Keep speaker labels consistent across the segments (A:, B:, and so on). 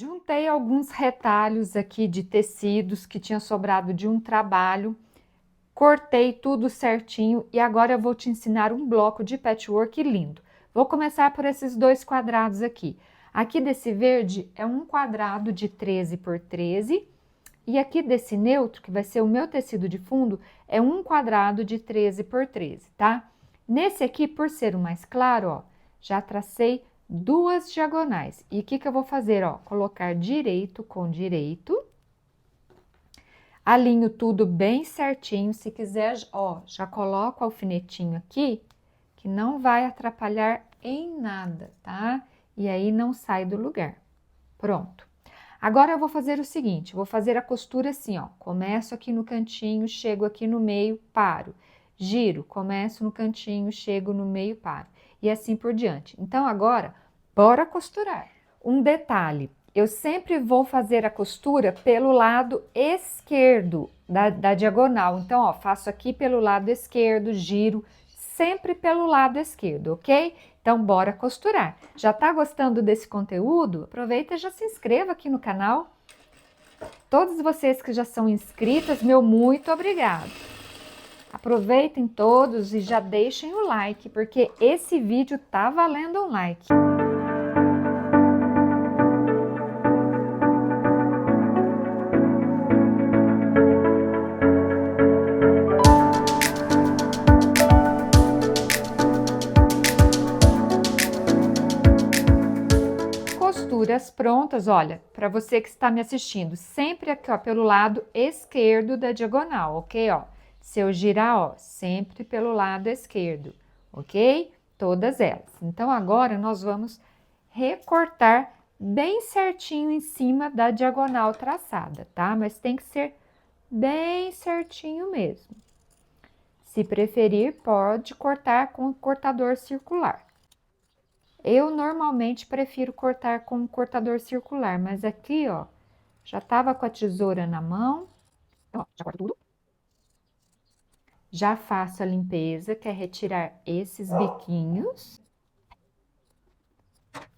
A: Juntei alguns retalhos aqui de tecidos que tinha sobrado de um trabalho, cortei tudo certinho e agora eu vou te ensinar um bloco de patchwork lindo. Vou começar por esses dois quadrados aqui. Aqui desse verde é um quadrado de 13 por 13 e aqui desse neutro, que vai ser o meu tecido de fundo, é um quadrado de 13 por 13, tá? Nesse aqui, por ser o mais claro, ó, já tracei duas diagonais. E o que eu vou fazer, ó? Colocar direito com direito. Alinho tudo bem certinho. Se quiser, ó, já coloco o alfinetinho aqui, que não vai atrapalhar em nada, tá? E aí não sai do lugar. Pronto. Agora eu vou fazer o seguinte, vou fazer a costura assim, ó. Começo aqui no cantinho, chego aqui no meio, paro. Giro, começo no cantinho, chego no meio, paro. E assim por diante. Então agora, bora costurar. Um detalhe, eu sempre vou fazer a costura pelo lado esquerdo da diagonal. Então, ó, faço aqui pelo lado esquerdo, giro, sempre pelo lado esquerdo, ok? Então, bora costurar. Já tá gostando desse conteúdo? Aproveita e já se inscreva aqui no canal. Todos vocês que já são inscritas, meu muito obrigado. Aproveitem todos e já deixem o like, porque esse vídeo tá valendo um like. Costuras prontas, olha, para você que está me assistindo, sempre aqui, ó, pelo lado esquerdo da diagonal, ok? Ó, se eu girar, ó, sempre pelo lado esquerdo, ok? Todas elas. Então, agora nós vamos recortar bem certinho em cima da diagonal traçada, tá? Mas tem que ser bem certinho mesmo. Se preferir, pode cortar com cortador circular. Eu normalmente prefiro cortar com um cortador circular, mas aqui, ó, já tava com a tesoura na mão. Então, ó, já corto tudo. Já faço a limpeza, que é retirar esses biquinhos.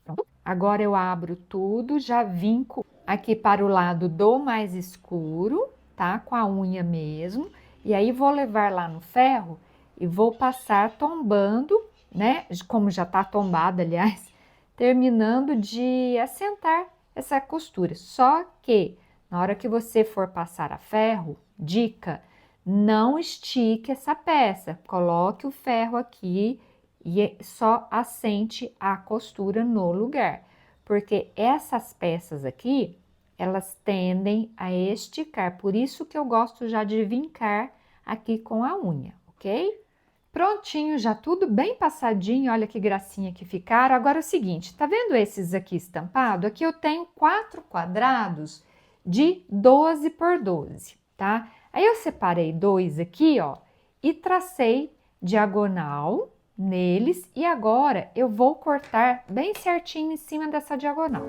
A: Pronto. Agora eu abro tudo, já vinco aqui para o lado do mais escuro, tá? Com a unha mesmo. E aí vou levar lá no ferro e vou passar tombando, né? Como já tá tombada, aliás, terminando de assentar essa costura. Só que na hora que você for passar a ferro, dica, não estique essa peça. Coloque o ferro aqui e só assente a costura no lugar. Porque essas peças aqui, elas tendem a esticar. Por isso que eu gosto já de vincar aqui com a unha, ok? Prontinho, já tudo bem passadinho, olha que gracinha que ficaram. Agora é o seguinte, tá vendo esses aqui estampados? Aqui eu tenho 4 quadrados de 12 por 12, tá? Aí eu separei dois aqui, ó, e tracei diagonal neles e agora eu vou cortar bem certinho em cima dessa diagonal.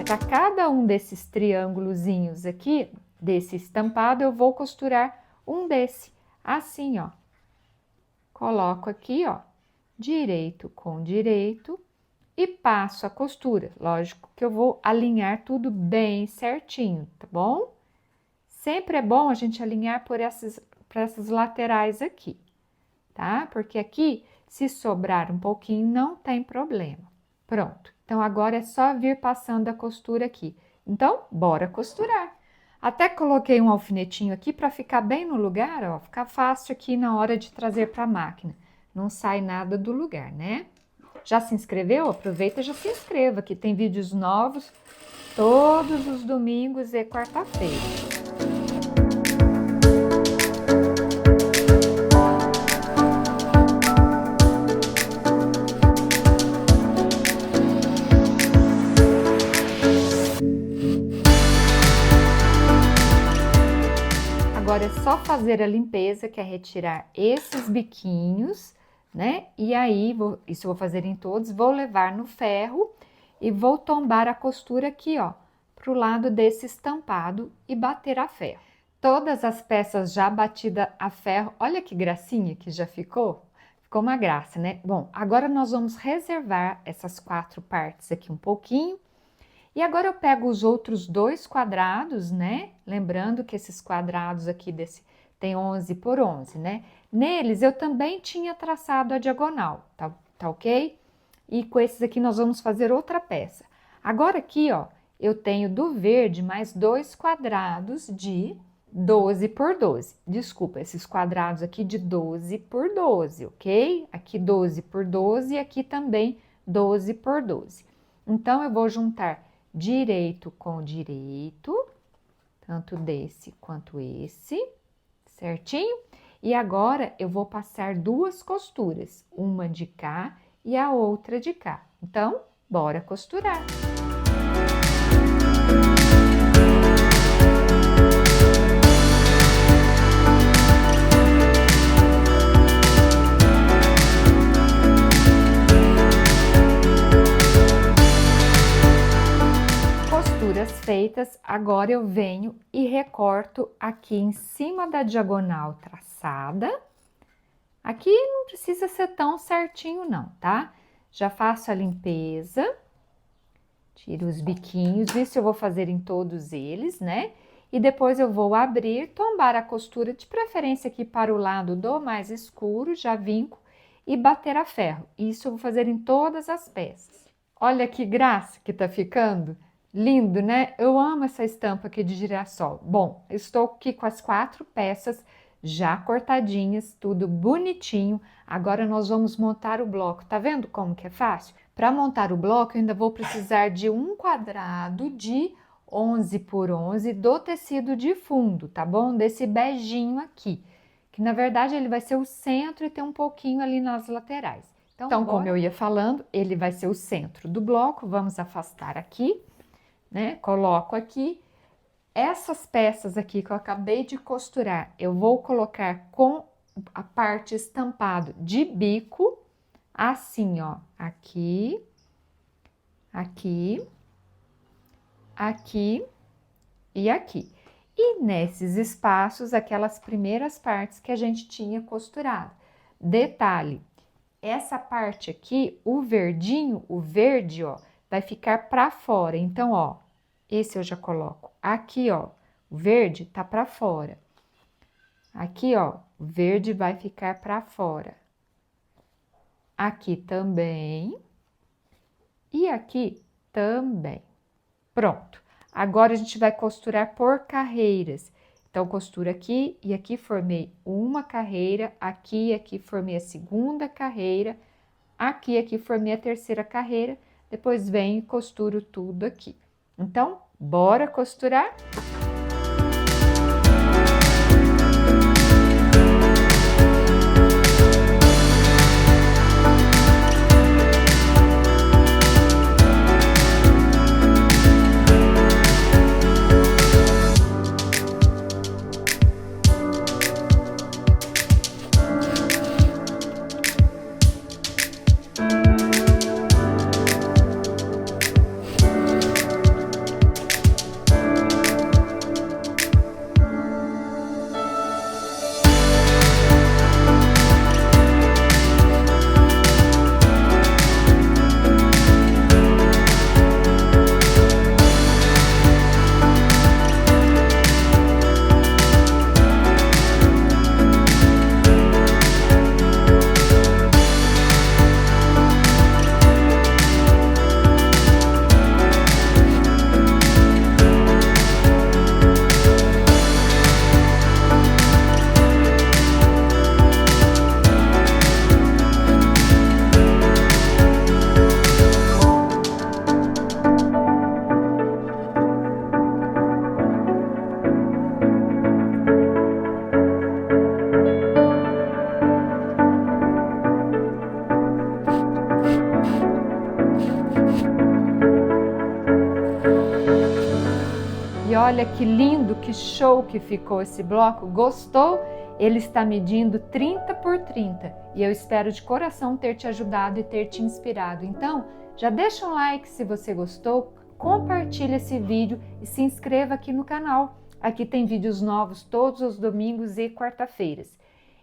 A: Para cada um desses triângulozinhos aqui, desse estampado, eu vou costurar um desse, assim, ó. Coloco aqui, ó, direito com direito e passo a costura. Lógico que eu vou alinhar tudo bem certinho, tá bom? Sempre é bom a gente alinhar por essas laterais aqui, tá? Porque aqui, se sobrar um pouquinho, não tem problema. Pronto. Então, agora é só vir passando a costura aqui. Então, bora costurar. Até coloquei um alfinetinho aqui para ficar bem no lugar, ó. Ficar fácil aqui na hora de trazer para a máquina. Não sai nada do lugar, né? Já se inscreveu? Aproveita e já se inscreva, que tem vídeos novos todos os domingos e quarta-feira. Agora é só fazer a limpeza, que é retirar esses biquinhos, né? E aí, isso eu vou fazer em todos, vou levar no ferro e vou tombar a costura aqui, ó, pro lado desse estampado e bater a ferro. Todas as peças já batidas a ferro, olha que gracinha que já ficou. Ficou uma graça, né? Bom, agora nós vamos reservar essas 4 partes aqui um pouquinho. E agora eu pego os outros 2 quadrados, né? Lembrando que esses quadrados aqui tem 11 por 11, né? Neles eu também tinha traçado a diagonal, tá ok? E com esses aqui nós vamos fazer outra peça. Agora aqui, ó, eu tenho do verde mais 2 quadrados de 12 por 12. Desculpa, esses quadrados aqui de 12 por 12, ok? Aqui 12 por 12 e aqui também 12 por 12. Então, eu vou juntar direito com direito, tanto desse quanto esse, certinho? E agora, eu vou passar 2 costuras, uma de cá e a outra de cá. Então, bora costurar! Feitas, agora eu venho e recorto aqui em cima da diagonal traçada. Aqui não precisa ser tão certinho não, tá? Já faço a limpeza, tiro os biquinhos, isso eu vou fazer em todos eles, né? E depois eu vou abrir, tombar a costura, de preferência aqui para o lado do mais escuro, já vinco, e bater a ferro. Isso eu vou fazer em todas as peças. Olha que graça que tá ficando! Lindo, né? Eu amo essa estampa aqui de girassol. Bom, eu estou aqui com as 4 peças já cortadinhas, tudo bonitinho. Agora nós vamos montar o bloco. Tá vendo como que é fácil? Para montar o bloco, eu ainda vou precisar de um quadrado de 11 por 11 do tecido de fundo, tá bom? Desse beijinho aqui, que na verdade ele vai ser o centro e tem um pouquinho ali nas laterais. Então como eu ia falando, ele vai ser o centro do bloco. Vamos afastar aqui. Né? Coloco aqui, essas peças aqui que eu acabei de costurar, eu vou colocar com a parte estampado de bico, assim, ó, aqui, aqui, aqui e aqui. E nesses espaços, aquelas primeiras partes que a gente tinha costurado. Detalhe, essa parte aqui, o verdinho, o verde, ó, vai ficar para fora. Então, ó, esse eu já coloco aqui, ó, o verde tá para fora. Aqui, ó, o verde vai ficar para fora. Aqui também. E aqui também. Pronto. Agora, a gente vai costurar por carreiras. Então, costura aqui e aqui formei uma carreira, aqui e aqui formei a segunda carreira, aqui e aqui formei a terceira carreira. Depois venho e costuro tudo aqui. Então, bora costurar? Olha que lindo, que show que ficou esse bloco. Gostou? Ele está medindo 30 por 30 e eu espero de coração ter te ajudado e ter te inspirado. Então, já deixa um like se você gostou, compartilha esse vídeo e se inscreva aqui no canal. Aqui tem vídeos novos todos os domingos e quarta-feiras.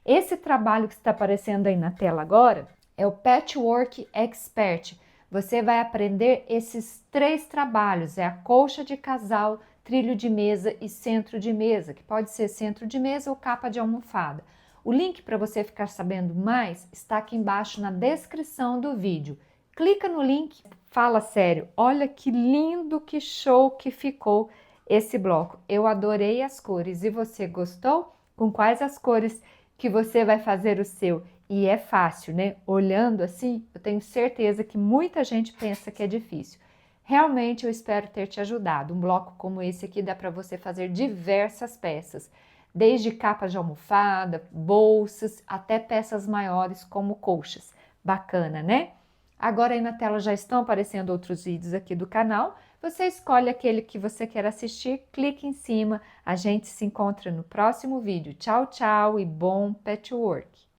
A: Esse trabalho que está aparecendo aí na tela agora é o Patchwork Expert. Você vai aprender esses 3 trabalhos, é a colcha de casal, trilho de mesa e centro de mesa, que pode ser centro de mesa ou capa de almofada. O link para você ficar sabendo mais está aqui embaixo na descrição do vídeo. Clica no link, fala sério, olha que lindo, que show que ficou esse bloco. Eu adorei as cores e você gostou? Com quais as cores que você vai fazer o seu? E é fácil, né? Olhando assim, eu tenho certeza que muita gente pensa que é difícil. Realmente eu espero ter te ajudado. Um bloco como esse aqui dá para você fazer diversas peças, desde capas de almofada, bolsas, até peças maiores como colchas. Bacana, né? Agora aí na tela já estão aparecendo outros vídeos aqui do canal. Você escolhe aquele que você quer assistir, clique em cima. A gente se encontra no próximo vídeo. Tchau, tchau e bom patchwork!